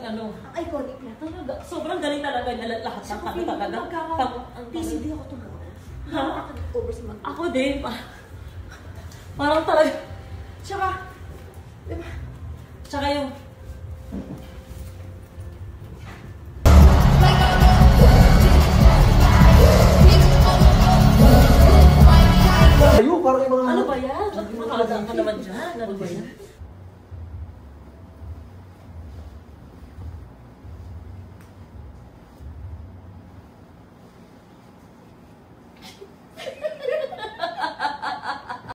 ano. Ang iconic na. Talaga, sobrang galing talaga lahat ng kanta talaga. PCD ako tumuro. Ha? Over sa mga. Ako din. Parang talaga. Tsaka, diba? Tsaka yung... Ayo, parang yung mga... Ano ba yan? Nakalagaan ka naman dyan. Ano ba yan?